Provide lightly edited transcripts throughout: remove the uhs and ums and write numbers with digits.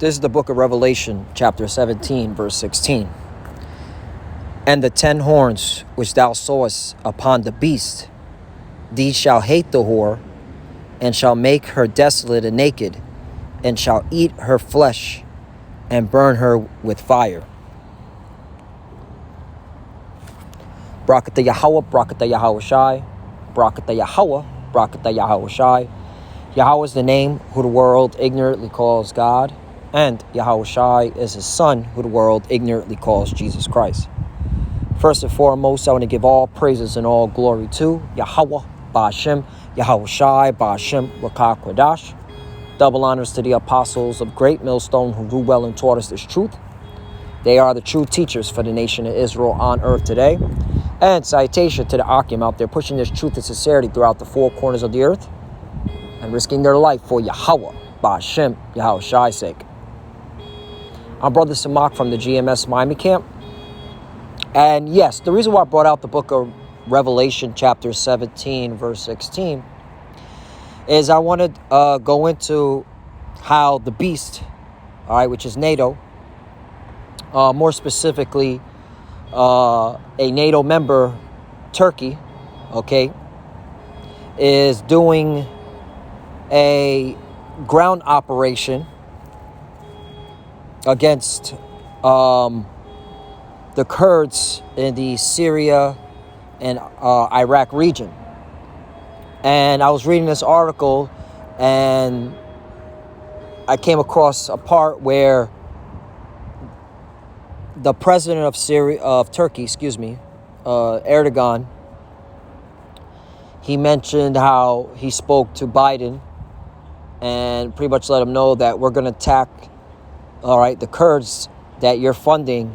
This is the book of Revelation, chapter 17, verse 16. And the 10 horns which thou sawest upon the beast, these shall hate the whore, and shall make her desolate and naked, and shall eat her flesh, and burn her with fire. Brakata Yahweh, Brakata Yahweh Shai, Brakata Yahweh, Brakata Yahweh Shai. Yahweh is the name who the world ignorantly calls God, and Yahweh Shai is his son who the world ignorantly calls Jesus Christ. First and foremost, I want to give all praises and all glory to Yahweh, Ba'ashem, Yahweh Shai, Ba'ashem, Rakah Kwadash. Double honors to the apostles of Great Millstone who rule well and taught us this truth. They are the true teachers for the nation of Israel on earth today. And citation to the Akim out there pushing this truth and sincerity throughout the four corners of the earth and risking their life for Yahweh, Ba'ashem, Yahweh Shai's sake. I'm Brother Samak from the GMS Miami camp. And yes, the reason why I brought out the book of Revelation chapter 17, verse 16, is I want to go into how the beast, all right, which is NATO, more specifically, a NATO member, Turkey, okay, is doing a ground operation against the Kurds in the Syria and Iraq region. And I was reading this article and I came across a part where the president of Turkey, Erdogan, he mentioned how he spoke to Biden and pretty much let him know that we're going to attack, all right, the Kurds that you're funding,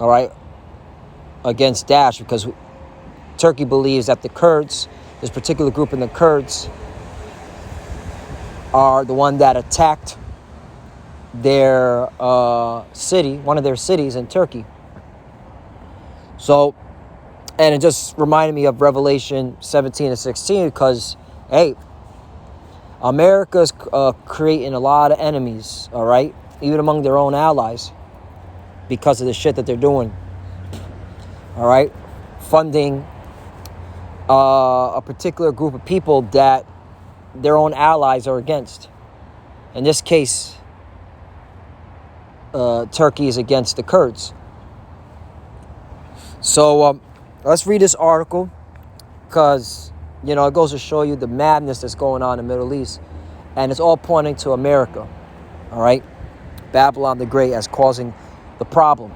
all right, against Daesh, because Turkey believes that the Kurds, this particular group in the Kurds, are the one that attacked their city, one of their cities in Turkey. So, and it just reminded me of Revelation 17 and 16 because, hey, America's creating a lot of enemies, all right, even among their own allies because of the shit that they're doing, all right, funding a particular group of people that their own allies are against. In this case, Turkey is against the Kurds. So let's read this article because, you know, it goes to show you the madness that's going on in the Middle East. And it's all pointing to America, all right? Babylon the Great as causing the problem.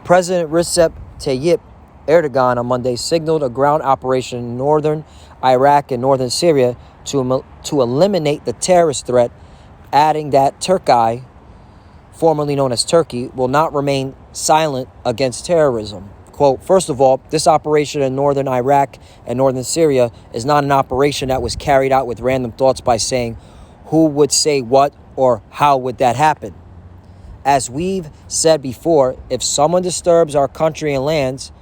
President Recep Tayyip Erdogan on Monday signaled a ground operation in northern Iraq and northern Syria to eliminate the terrorist threat, adding that Turkey, formerly known as Turkey, will not remain silent against terrorism. Quote, first of all, this operation in northern Iraq and northern Syria is not an operation that was carried out with random thoughts by saying who would say what or how would that happen. As we've said before, if someone disturbs our country and lands,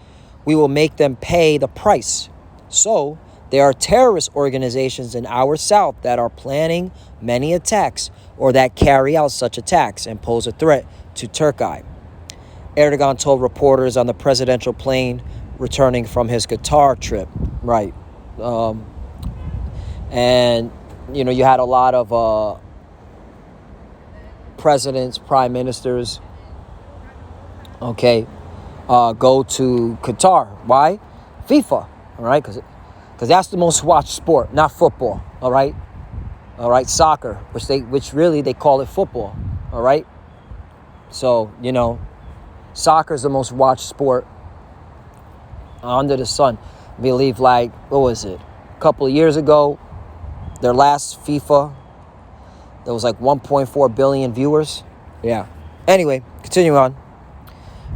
we will make them pay the price. So, there are terrorist organizations in our south that are planning many attacks or that carry out such attacks and pose a threat to Turkey. Erdogan told reporters on the presidential plane returning from his Qatar trip. Right. And, you know, you had a lot of presidents, prime ministers, okay, go to Qatar. Why? FIFA, all right? Because that's the most watched sport, not football, all right? All right, soccer, which really they call it football, all right? So, you know, soccer is the most watched sport under the sun. I believe, like, what was it? A couple of years ago, their last FIFA, there was like 1.4 billion viewers. Yeah. Anyway, continue on.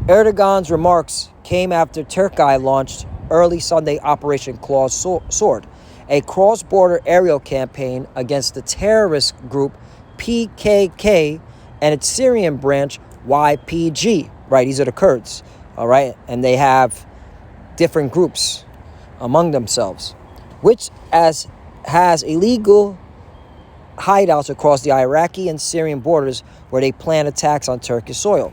Erdogan's remarks came after Turkey launched early Sunday Operation Claw's Sword, a cross-border aerial campaign against the terrorist group PKK and its Syrian branch YPG. Right, these are the Kurds, all right? And they have different groups among themselves, which has illegal hideouts across the Iraqi and Syrian borders where they plan attacks on Turkish soil.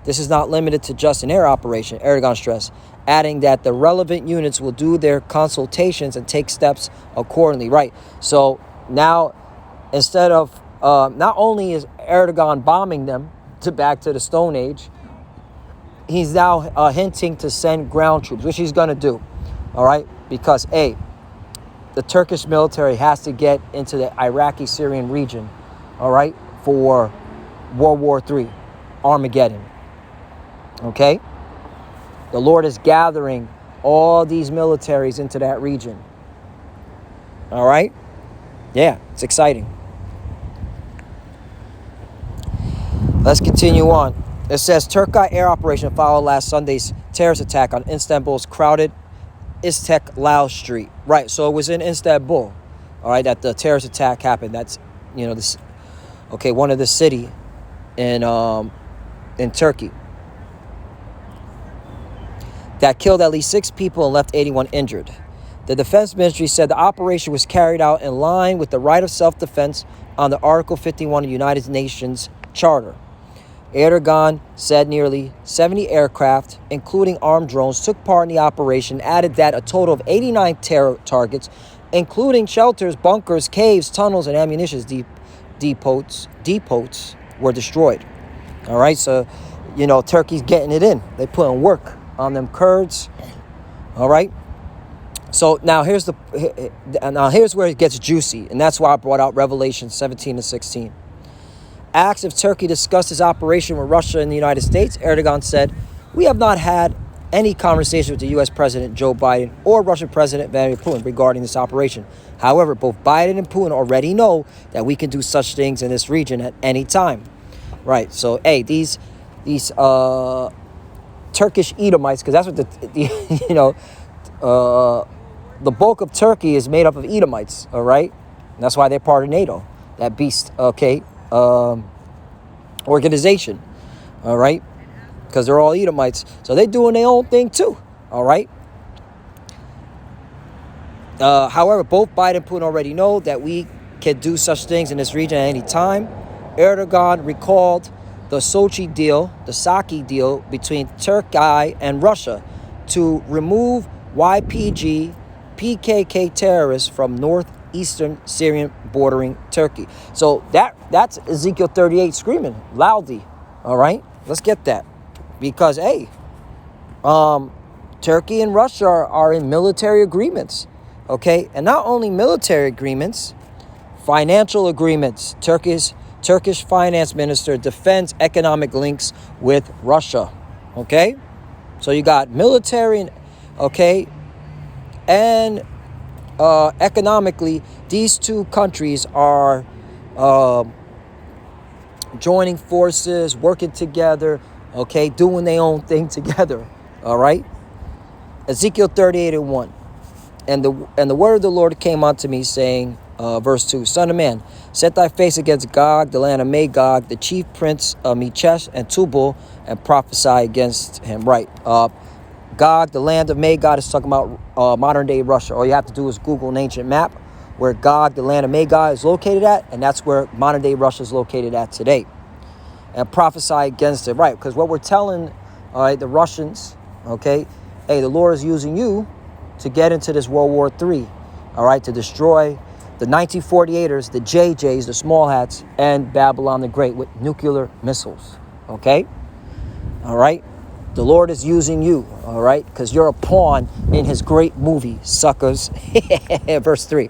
This is not limited to just an air operation, Erdogan stressed, adding that the relevant units will do their consultations and take steps accordingly. Right. So now, instead of not only is Erdogan bombing them back to the Stone Age, he's now hinting to send ground troops, which he's going to do. All right. Because, A, the Turkish military has to get into the Iraqi-Syrian region, all right, for World War III, Armageddon, okay? The Lord is gathering all these militaries into that region, all right? Yeah, it's exciting. Let's continue on. It says, Turkey air operation followed last Sunday's terrorist attack on Istanbul's crowded Istiklal Street. Right, so it was in Istanbul, all right, that the terrorist attack happened. That's, this, okay, one of the city in Turkey that killed at least 6 people and left 81 injured. The defense ministry said the operation was carried out in line with the right of self-defense on the Article 51 of the United Nations Charter. Erdogan said nearly 70 aircraft, including armed drones, took part in the operation, added that a total of 89 terror targets, including shelters, bunkers, caves, tunnels, and ammunition depots were destroyed. All right, so, Turkey's getting it in. They putting work on them Kurds. All right. So now here's where it gets juicy, and that's why I brought out Revelation 17 and 16. Asked if Turkey discussed his operation with Russia and the United States, Erdogan said, "We have not had any conversation with the U.S. President Joe Biden or Russian President Vladimir Putin regarding this operation. However, both Biden and Putin already know that we can do such things in this region at any time." Right. So, hey, these Turkish Edomites, because that's what the bulk of Turkey is made up of Edomites. All right. And that's why they're part of NATO. That beast. Okay. Organization, all right, because they're all Edomites, so they're doing their own thing too, all right. However, both Biden and Putin already know that we can do such things in this region at any time. Erdogan recalled the Sochi deal, the Saki deal between Turkey and Russia to remove YPG PKK terrorists from northeastern Syrian bordering Turkey. So that's Ezekiel 38 screaming loudly. All right, let's get that, because hey, Turkey and Russia are in military agreements. Okay, and not only military agreements, financial agreements. Turkish finance minister defends economic links with Russia. Okay, so you got military, okay, and economically, these two countries are joining forces, working together, okay, doing their own thing together, all right? Ezekiel 38:1. And the word of the Lord came unto me, saying, verse 2, Son of man, set thy face against Gog, the land of Magog, the chief prince of Meshech and Tubal, and prophesy against him. Right. Gog, the land of Magog, is talking about modern-day Russia. All you have to do is Google an ancient map where Gog, the land of Magog, is located at, and that's where modern-day Russia is located at today. And prophesy against it, right? Because what we're telling, all right, the Russians, okay, hey, the Lord is using you to get into this World War III, all right, to destroy the 1948ers, the JJs, the small hats, and Babylon the Great with nuclear missiles, okay? All right? The Lord is using you, all right? Because you're a pawn in his great movie, suckers. Verse 3.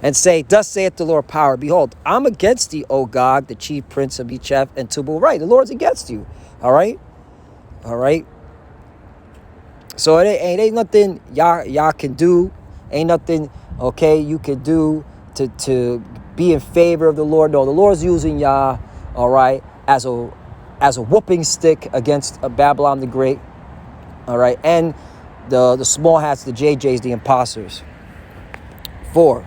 And say, thus saith the Lord power, behold, I'm against thee, O Gog, the chief prince of Meshech and Tubal. Right, the Lord's against you, all right? All right? So it ain't nothing y'all can do. Ain't nothing, okay, you can do to be in favor of the Lord. No, the Lord's using y'all, all right, as a whooping stick against Babylon the Great, all right, and the small hats, the JJs, the imposters. 4.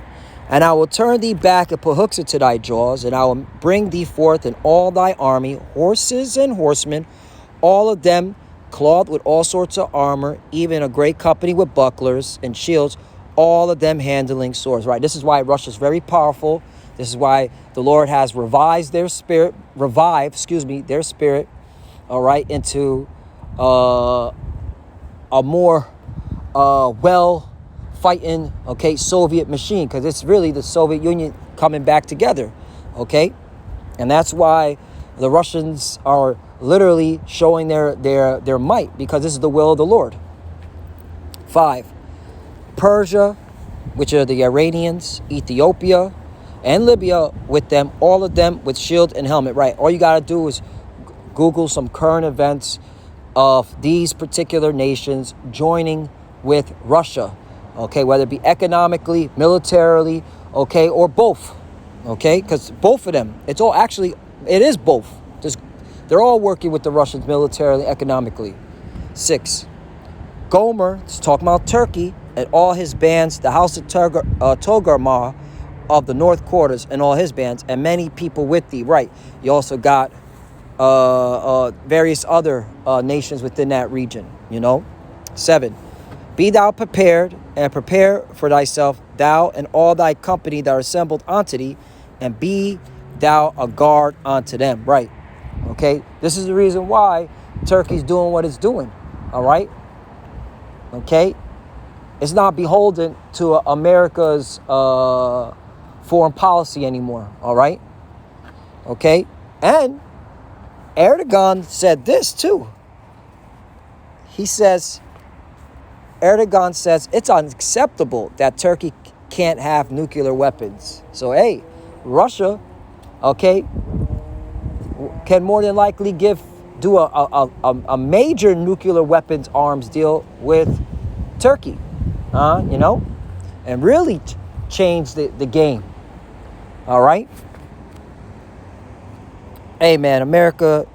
And I will turn thee back and put hooks into thy jaws, and I will bring thee forth in all thy army, horses and horsemen, all of them clothed with all sorts of armor, even a great company with bucklers and shields, all of them handling swords. Right, this is why Russia's very powerful. This is why The Lord has revived their spirit, their spirit, all right, into a more well fighting, okay, Soviet machine, because it's really the Soviet Union coming back together, okay? And that's why the Russians are literally showing their might, because this is the will of the Lord. 5. Persia, which are the Iranians, Ethiopia, and Libya with them, all of them with shield and helmet, right? All you got to do is Google some current events of these particular nations joining with Russia, okay? Whether it be economically, militarily, okay, or both, okay? Because both of them, it is both. They're all working with the Russians militarily, economically. 6. Gomer, it's talking about Turkey, and all his bands, the house of Togarmah of the north quarters, and all his bands, and many people with thee. Right. You also got various other nations within that region, 7. Be thou prepared, and prepare for thyself, thou and all thy company that are assembled unto thee, and be thou a guard unto them. Right. Okay. This is the reason why Turkey's doing what it's doing. All right. Okay. It's not beholden to America's foreign policy anymore, all right? Okay? And Erdogan said this too. Erdogan says it's unacceptable that Turkey can't have nuclear weapons. So, hey, Russia, okay, can more than likely do a major nuclear weapons arms deal with Turkey, and really change the game. All right. Hey, man, America,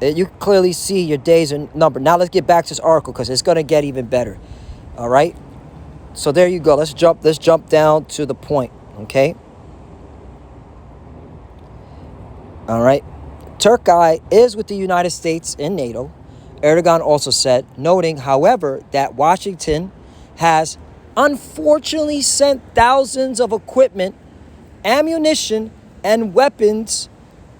you clearly see your days are numbered. Now let's get back to this article, because it's going to get even better. All right. So there you go. Let's jump down to the point. Okay. All right. Turkey is with the United States in NATO. Erdogan also said, noting, however, that Washington has unfortunately sent thousands of equipment, ammunition, and weapons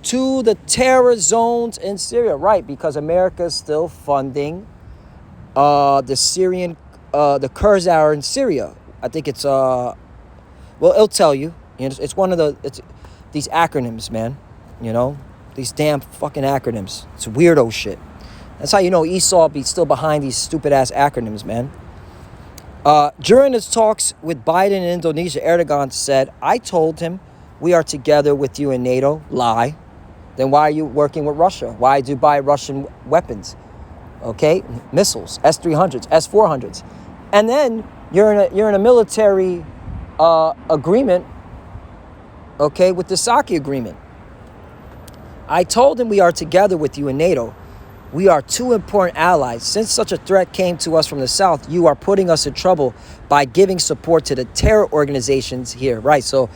to the terror zones in Syria. Right, because America is still funding the Syrian, the Kurds are in Syria. I think it's, it'll tell you. It's one of these acronyms, man. These damn fucking acronyms. It's weirdo shit. That's how you know Esau be still behind these stupid-ass acronyms, man. During his talks with Biden in Indonesia, Erdogan said, I told him we are together with you in NATO. Lie. Then why are you working with Russia? Why do you buy Russian weapons? Okay? Missiles, S-300s, S-400s. And then you're in a military agreement, okay, with the Saki agreement. I told him we are together with you in NATO. We are two important allies. Since such a threat came to us from the south, you are putting us in trouble by giving support to the terror organizations here. Right, so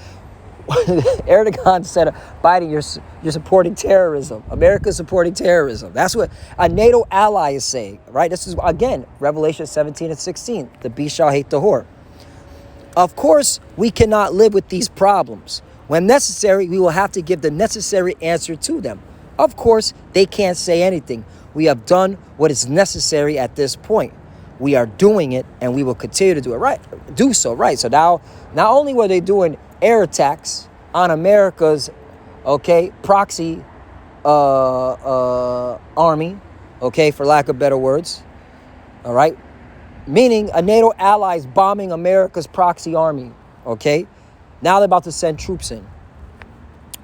Erdogan said, Biden, you're supporting terrorism. America's supporting terrorism. That's what a NATO ally is saying, right? This is, again, Revelation 17 and 16. The beast shall hate the whore. Of course, we cannot live with these problems. When necessary, we will have to give the necessary answer to them. Of course, they can't say anything. We have done what is necessary at this point. We are doing it, and we will continue to do it. Right? Do so, right? So now, not only were they doing air attacks on America's, okay, proxy army, okay, for lack of better words, all right, meaning a NATO ally is bombing America's proxy army, okay. Now they're about to send troops in.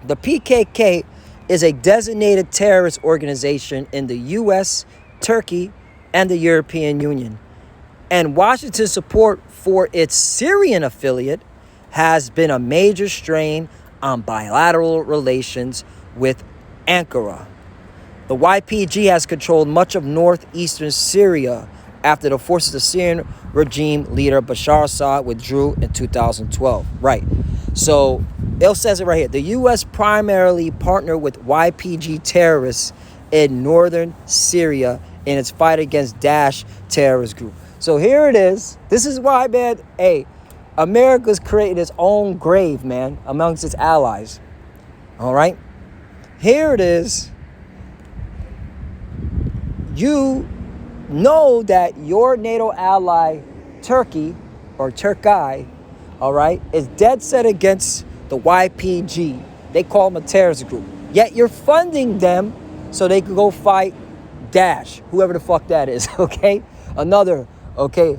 The PKK is a designated terrorist organization in the U.S., Turkey, and the European Union. And Washington's support for its Syrian affiliate has been a major strain on bilateral relations with Ankara. The YPG has controlled much of northeastern Syria after the forces of Syrian regime leader Bashar Assad withdrew in 2012. Right. So it says it right here. The U.S. primarily partnered with YPG terrorists in northern Syria in its fight against Daesh terrorist group. So here it is. This is why, man, hey, America's created its own grave, man, amongst its allies. All right. Here it is. You know that your NATO ally, Turkey, or Turkey, all right, is dead set against the YPG. They call them a terrorist group. Yet you're funding them so they could go fight Daesh, whoever the fuck that is, okay? Another, okay,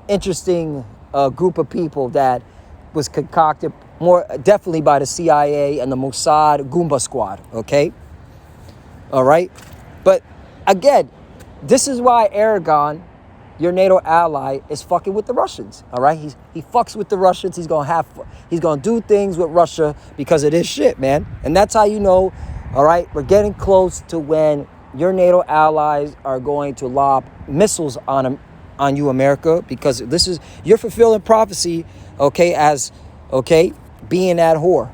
interesting group of people that was concocted more definitely by the CIA and the Mossad Goomba Squad, okay? All right? But again, this is why Aragon, your NATO ally, is fucking with the Russians. All right, he fucks with the Russians. He's gonna do things with Russia because of this shit, man. And that's how you know. All right, we're getting close to when your NATO allies are going to lob missiles on you, America, because this is you're fulfilling prophecy. Okay, as okay being that whore.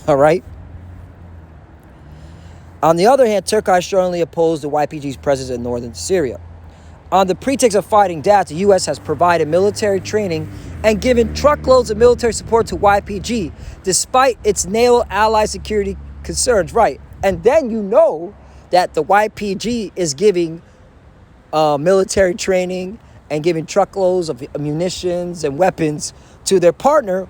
All right. On the other hand, Turkey strongly opposed the YPG's presence in northern Syria. On the pretext of fighting Daesh, the U.S. has provided military training and given truckloads of military support to YPG, despite its NATO ally security concerns. Right. And then you know that the YPG is giving military training and giving truckloads of munitions and weapons to their partner,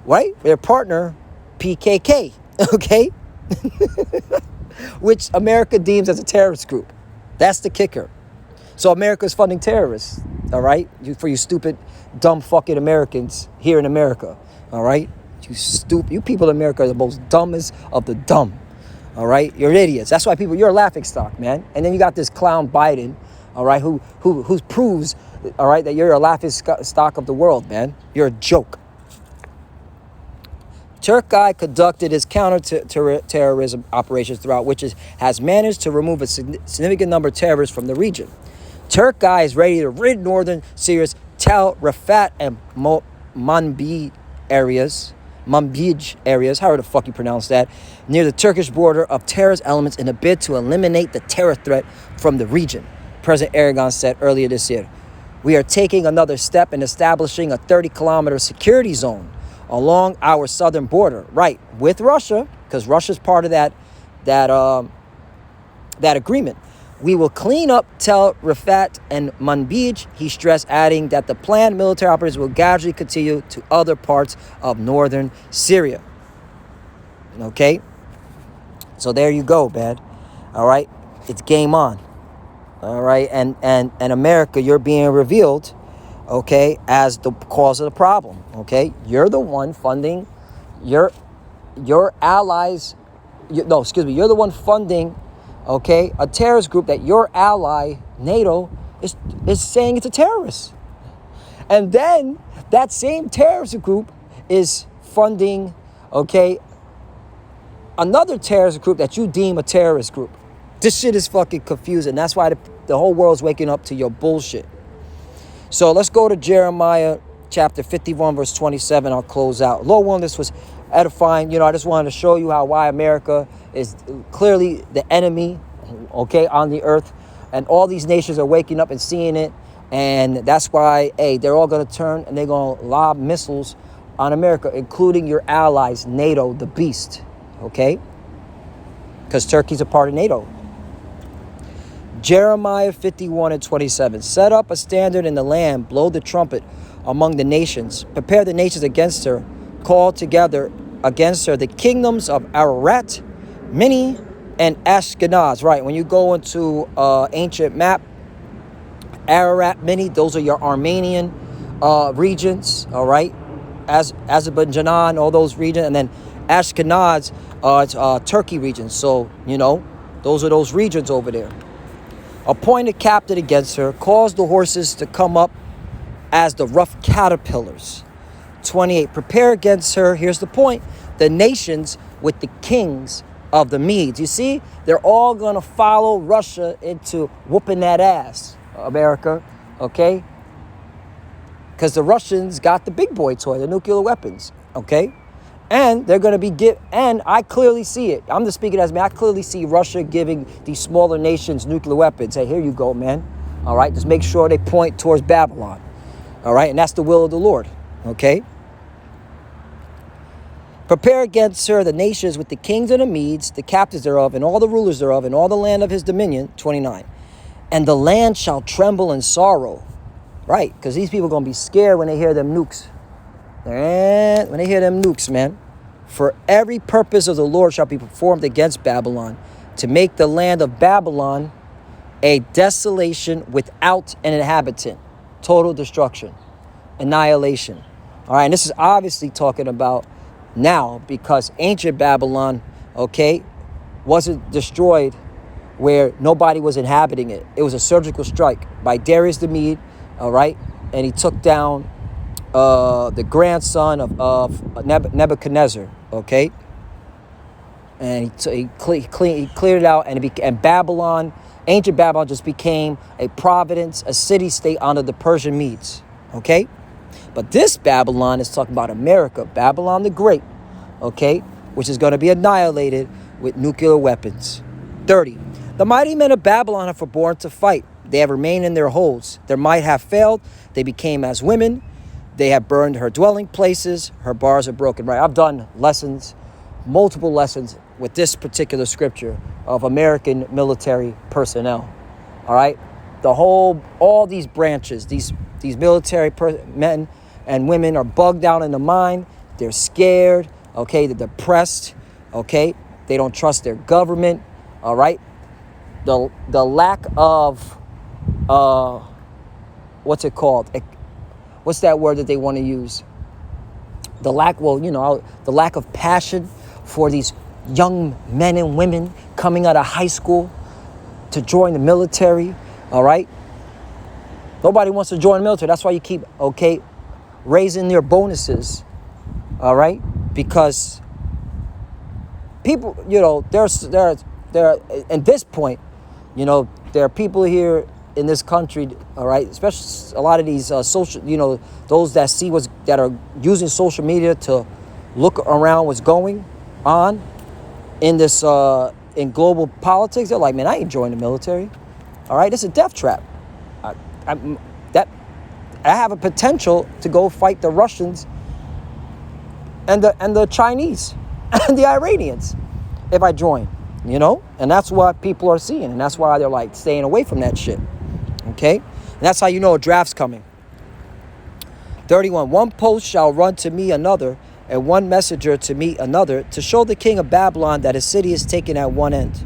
right? Their partner, PKK, okay? Which America deems as a terrorist group. That's the kicker. So America is funding terrorists, all right? For you stupid, dumb fucking Americans here in America, all right? You people in America are the most dumbest of the dumb, all right? You're idiots. That's why you're a laughingstock, man. And then you got this clown Biden, all right, who proves, all right, that you're a laughingstock of the world, man. You're a joke. Turkey conducted its counter-terrorism operations throughout which it has managed to remove a significant number of terrorists from the region. Turkey is ready to rid northern Syria's Tel Rifat and Manbij areas, however the fuck you pronounce that, near the Turkish border of terrorist elements in a bid to eliminate the terror threat from the region, President Erdogan said earlier this year. We are taking another step in establishing a 30-kilometer security zone along our southern border, right, with Russia, because Russia's part of that agreement. We will clean up Tel Rifat and Manbij, he stressed, adding that the planned military operations will gradually continue to other parts of northern Syria. Okay? So there you go, man. All right? It's game on. All right? And America, you're being revealed, okay, as the cause of the problem, okay? You're the one funding your allies, you're the one funding, okay, a terrorist group that your ally, NATO, is saying it's a terrorist. And then that same terrorist group is funding, okay, another terrorist group that you deem a terrorist group. This shit is fucking confusing. That's why the whole world's waking up to your bullshit. So let's go to Jeremiah chapter 51, verse 27. I'll close out. Lord willing, this was edifying. I just wanted to show you why America is clearly the enemy, okay, on the earth. And all these nations are waking up and seeing it. And that's why, they're all going to turn and they're going to lob missiles on America, including your allies, NATO, the beast, okay? Because Turkey's a part of NATO. Jeremiah 51 and 27. Set up a standard in the land, blow the trumpet among the nations. Prepare the nations against her. Call together against her the kingdoms of Ararat, Mini, and Ashkenaz. Right, when you go into ancient map, Ararat, Mini, those are your Armenian regions, all right? Azerbaijan, all those regions. And then Ashkenaz, it's Turkey regions. So, those are those regions over there. Appoint a captain against her, cause the horses to come up as the rough caterpillars. 28, prepare against her, here's the point, the nations with the kings of the Medes. You see, they're all going to follow Russia into whooping that ass, America, okay? Because the Russians got the big boy toy, the nuclear weapons, okay? And they're going to be and I clearly see it. I'm just speaking as me. I clearly see Russia giving these smaller nations nuclear weapons. Hey, here you go, man. All right, just make sure they point towards Babylon. All right, and that's the will of the Lord, okay? Prepare against her the nations with the kings and the Medes, the captives thereof, and all the rulers thereof, and all the land of his dominion. 29. And the land shall tremble in sorrow. Right, because these people are going to be scared when they hear them nukes. And when they hear them nukes, man. For every purpose of the Lord shall be performed against Babylon, to make the land of Babylon a desolation without an inhabitant. Total destruction. Annihilation. All right, and this is obviously talking about now, because ancient Babylon, okay, wasn't destroyed where nobody was inhabiting it. It was a surgical strike by Darius the Mede, all right, and he took down the grandson of Nebuchadnezzar, okay, and he cleared it out, and Babylon, ancient Babylon, just became a province, a city-state under the Persian Medes, okay. But this Babylon is talking about America, Babylon the Great, okay, which is going to be annihilated with nuclear weapons. 30. The mighty men of Babylon have forborne to fight. They have remained in their holds. Their might have failed. They became as women. They have burned her dwelling places. Her bars are broken. Right, I've done lessons, multiple lessons with this particular scripture of American military personnel. All right, all these branches, these military men and women are bugged down in the mind. They're scared, okay? They're depressed, okay? They don't trust their government, all right? The lack of, what's it called? What's that word that they want to use? The lack of passion for these young men and women coming out of high school to join the military, all right? Nobody wants to join the military. That's why you keep, okay, raising their bonuses, all right? Because people, there at this point, there are people here in this country, all right, especially a lot of these social, those that are using social media to look around what's going on in this in global politics. They're like, man, I ain't joining the military, all right? This is a death trap. I have a potential to go fight the Russians and the Chinese and the Iranians if I join, and that's what people are seeing, and that's why they're like staying away from that shit. Okay, and that's how you know a draft's coming. 31. One post shall run to me another, and one messenger to me another, to show the king of Babylon that his city is taken at one end.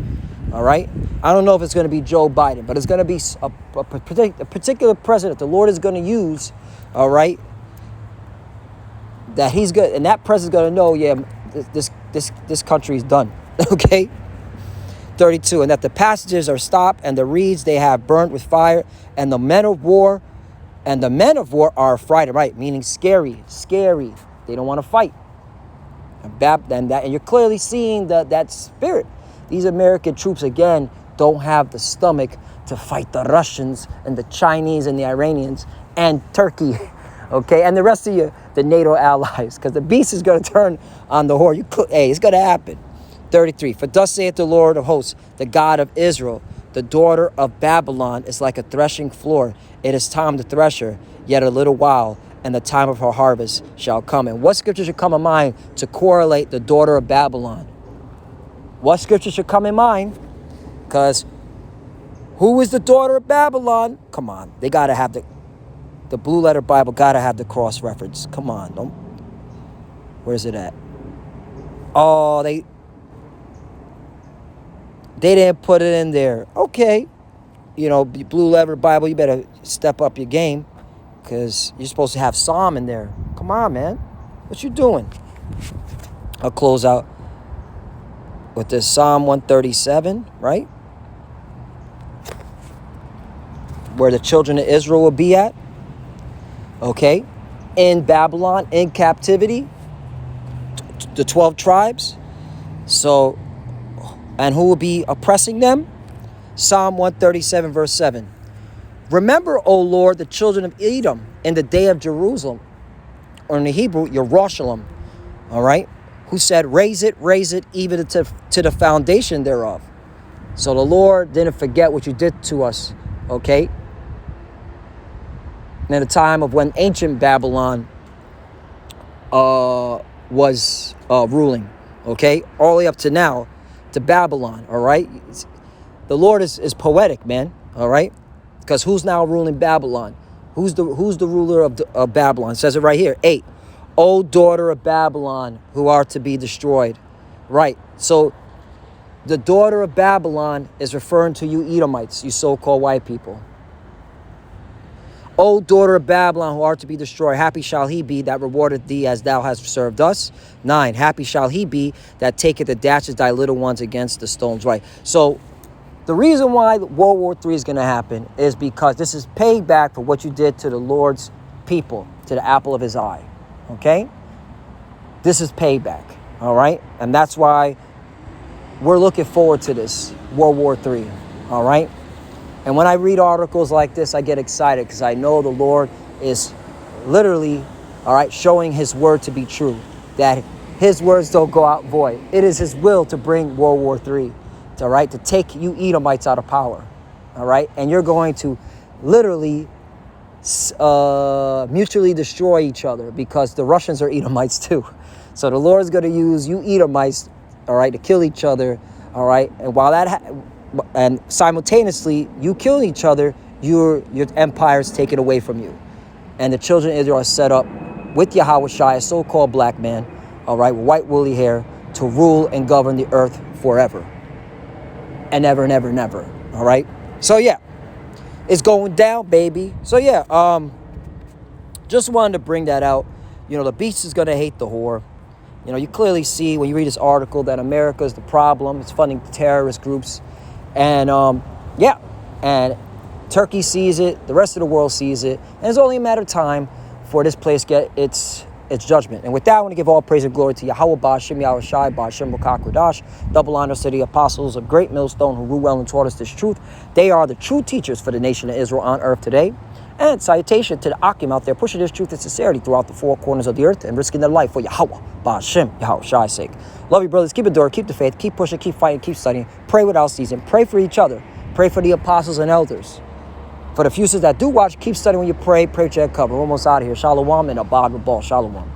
All right. I don't know if it's going to be Joe Biden, but it's going to be a particular president the Lord is going to use, all right, that he's good. And that president's going to know, yeah, this country is done, okay? 32, and that the passages are stopped, and the reeds they have burnt with fire, and the men of war are affrighted, right, meaning scary. They don't want to fight. And you're clearly seeing that spirit. These American troops, again, don't have the stomach to fight the Russians and the Chinese and the Iranians and Turkey, okay, and the rest of the NATO allies, because the beast is going to turn on the whore. It's going to happen. 33, for thus saith the Lord of hosts, the God of Israel, the daughter of Babylon is like a threshing floor. It is time to thresh her, yet a little while, and the time of her harvest shall come. And what scripture should come in mind to correlate the daughter of Babylon? What scripture should come in mind? Because who is the daughter of Babylon? Come on, they got to have the blue letter Bible, got to have the cross reference. Come on, where's it at? Oh, they didn't put it in there. Okay, blue letter Bible, you better step up your game, because you're supposed to have Psalm in there. Come on, man, what you doing? I'll close out with this Psalm 137, right? Where the children of Israel will be at. Okay? In Babylon, in captivity. The 12 tribes. So, and who will be oppressing them? Psalm 137, verse 7. Remember, O Lord, the children of Edom in the day of Jerusalem. Or in the Hebrew, Yerushalayim. All right? Who said, raise it, even to the foundation thereof. So the Lord didn't forget what you did to us, okay? And at the time of when ancient Babylon was ruling, okay? All the way up to now, to Babylon, all right? The Lord is poetic, man, all right? Because who's now ruling Babylon? Who's the ruler of Babylon? It says it right here, 8. O daughter of Babylon, who are to be destroyed. Right, so the daughter of Babylon is referring to you Edomites, you so-called white people. O daughter of Babylon, who are to be destroyed, happy shall he be that rewardeth thee as thou hast served us. 9, happy shall he be that taketh and dashes thy little ones against the stones. Right, so the reason why World War III is going to happen is because this is payback for what you did to the Lord's people, to the apple of his eye, okay? This is payback, all right? And that's why we're looking forward to this, World War III, all right? And when I read articles like this, I get excited because I know the Lord is literally, all right, showing his word to be true, that his words don't go out void. It is his will to bring World War III, all right, to take you Edomites out of power, all right? And you're going to literally mutually destroy each other because the Russians are Edomites too. So the Lord's going to use you Edomites, all right, to kill each other, all right? And while and simultaneously, you kill each other, your empire is taken away from you. And the children of Israel are set up with Yahweh Shai, a so-called black man, all right, with white woolly hair, to rule and govern the earth forever. And never, never, never, all right? So, yeah, it's going down, baby. So, yeah, just wanted to bring that out. You know, the beast is going to hate the whore. You know, you clearly see when you read this article that America is the problem. It's funding terrorist groups. And, yeah, and Turkey sees it. The rest of the world sees it. And it's only a matter of time for this place to get its judgment. And with that, I want to give all praise and glory to Yahweh, Ba'ashem, Yahweh Shai, Ba'ashem, B'kak Radash. Double honor to the apostles of Great Millstone who rule well and taught us this truth. They are the true teachers for the nation of Israel on earth today. And salutation to the Akim out there pushing this truth and sincerity throughout the four corners of the earth and risking their life for Yahweh, Ba'ashem, Yahweh Shai's sake. Love you, brothers. Keep enduring, keep the faith, keep pushing, keep fighting, keep studying. Pray without ceasing. Pray for each other. Pray for the apostles and elders. For the futures that do watch, keep studying when you pray. Pray with your cover. We're almost out of here. Shalom and abad with ball. Shalom.